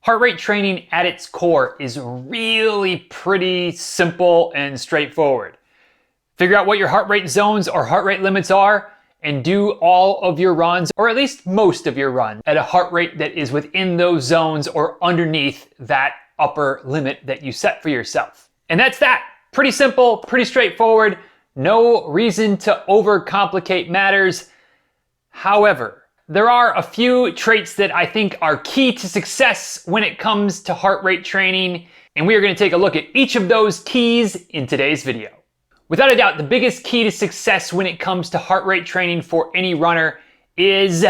Heart rate training at its core is really pretty simple and straightforward. Figure out what your heart rate zones or heart rate limits are and do all of your runs, or at least most of your runs, at a heart rate that is within those zones or underneath that upper limit that you set for yourself. And that's that. Pretty simple, pretty straightforward. No reason to overcomplicate matters. However, there are a few traits that I think are key to success when it comes to heart rate training, and we are going to take a look at each of those keys in today's video. Without a doubt, the biggest key to success when it comes to heart rate training for any runner is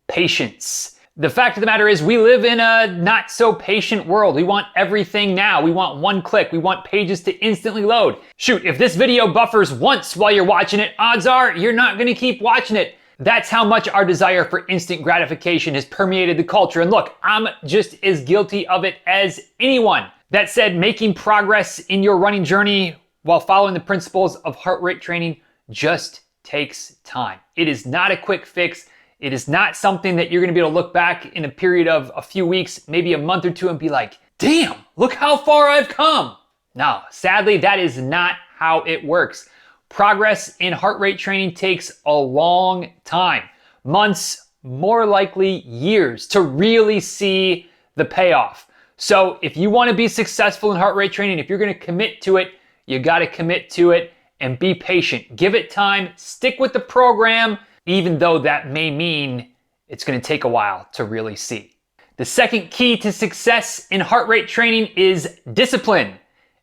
patience. The fact of the matter is we live in a not so patient world. We want everything now. We want one click. We want pages to instantly load. Shoot, if this video buffers once while you're watching it, odds are you're not going to keep watching it. That's how much our desire for instant gratification has permeated the culture. And look, I'm just as guilty of it as anyone. That said, making progress in your running journey while following the principles of heart rate training just takes time. It is not a quick fix. It is not something that you're gonna be able to look back in a period of a few weeks, maybe a month or two, and be like, damn, look how far I've come. No, sadly, that is not how it works. Progress in heart rate training takes a long time, months, more likely years, to really see the payoff. So if you wanna be successful in heart rate training, if you're gonna commit to it, you gotta commit to it and be patient. Give it time, stick with the program, even though that may mean it's gonna take a while to really see. The second key to success in heart rate training is discipline.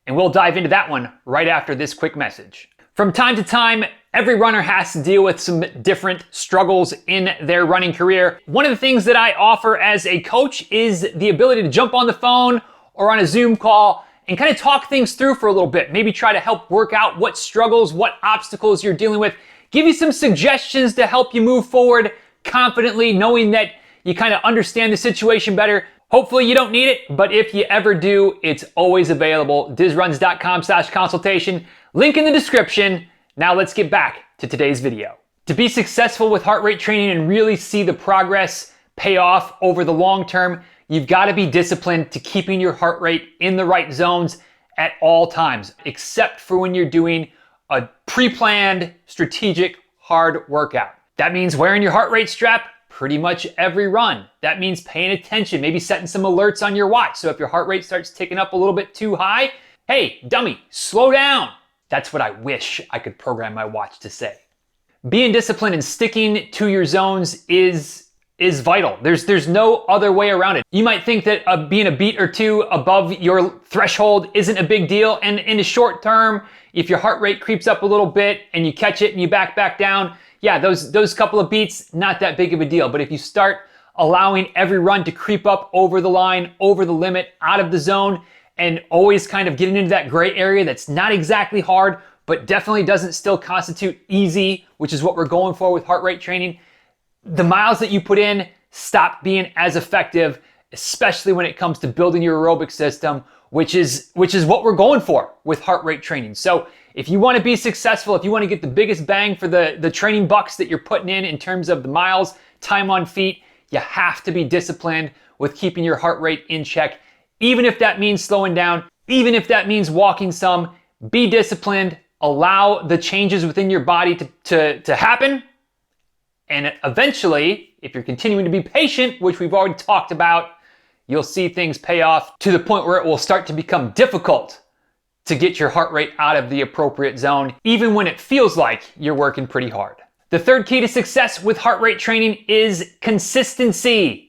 And we'll dive into that one right after this quick message. From time to time, every runner has to deal with some different struggles in their running career. One of the things that I offer as a coach is the ability to jump on the phone or on a Zoom call and kind of talk things through for a little bit. Maybe try to help work out what struggles, what obstacles you're dealing with. Give you some suggestions to help you move forward confidently, knowing that you kind of understand the situation better. Hopefully you don't need it, but if you ever do, it's always available. dizruns.com/consultation. Link in the description. Now let's get back to today's video. To be successful with heart rate training and really see the progress pay off over the long term, you've got to be disciplined to keeping your heart rate in the right zones at all times, except for when you're doing a pre-planned, strategic, hard workout. That means wearing your heart rate strap pretty much every run. That means paying attention, maybe setting some alerts on your watch. So if your heart rate starts ticking up a little bit too high, hey, dummy, slow down. That's what I wish I could program my watch to say. Being disciplined and sticking to your zones is vital. There's no other way around it. You might think that being a beat or two above your threshold isn't a big deal. And in the short term, if your heart rate creeps up a little bit and you catch it and you back down, yeah, those couple of beats, not that big of a deal. But if you start allowing every run to creep up over the line, over the limit, out of the zone, and always kind of getting into that gray area that's not exactly hard, but definitely doesn't still constitute easy, which is what we're going for with heart rate training, the miles that you put in stop being as effective, especially when it comes to building your aerobic system, which is what we're going for with heart rate training. So if you want to be successful, if you want to get the biggest bang for the training bucks that you're putting in terms of the miles, time on feet, you have to be disciplined with keeping your heart rate in check. Even if that means slowing down, even if that means walking some, be disciplined, allow the changes within your body to happen. And eventually, if you're continuing to be patient, which we've already talked about, you'll see things pay off to the point where it will start to become difficult to get your heart rate out of the appropriate zone, even when it feels like you're working pretty hard. The third key to success with heart rate training is consistency.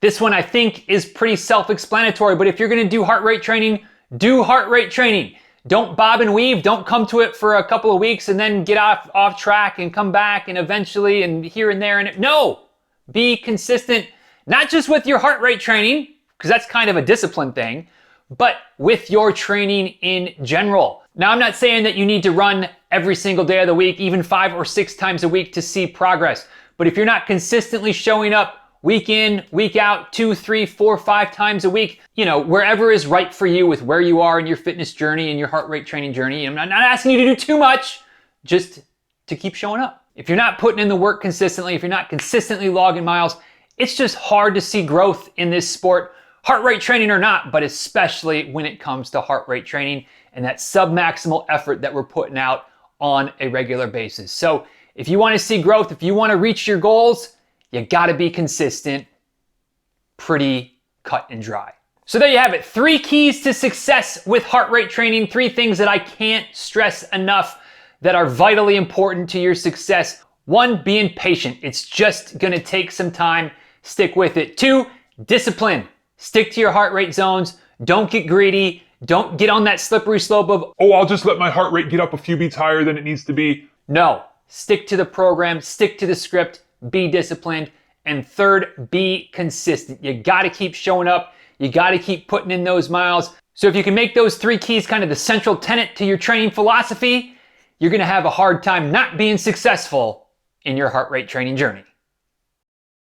This one I think is pretty self-explanatory, but if you're gonna do heart rate training, do heart rate training. Don't bob and weave, don't come to it for a couple of weeks and then get off track and come back and eventually and here and there. No, be consistent, not just with your heart rate training, because that's kind of a discipline thing, but with your training in general. Now, I'm not saying that you need to run every single day of the week, even 5 or 6 times a week to see progress. But if you're not consistently showing up week in, week out, 2, 3, 4, 5 times a week, wherever is right for you with where you are in your fitness journey and your heart rate training journey. I'm not asking you to do too much, just to keep showing up. If you're not putting in the work consistently, if you're not consistently logging miles, it's just hard to see growth in this sport heart rate training or not, but especially when it comes to heart rate training and that submaximal effort that we're putting out on a regular basis. So if you want to see growth, if you want to reach your goals, you got to be consistent. Pretty cut and dry. So there you have it. 3 keys to success with heart rate training. 3 things that I can't stress enough that are vitally important to your success. 1, being patient. It's just going to take some time. Stick with it. 2, discipline. Stick to your heart rate zones. Don't get greedy. Don't get on that slippery slope of, oh, I'll just let my heart rate get up a few beats higher than it needs to be. No. Stick to the program. Stick to the script. Be disciplined. And 3rd, be consistent. You got to keep showing up. You got to keep putting in those miles. So if you can make those 3 keys kind of the central tenet to your training philosophy, you're going to have a hard time not being successful in your heart rate training journey.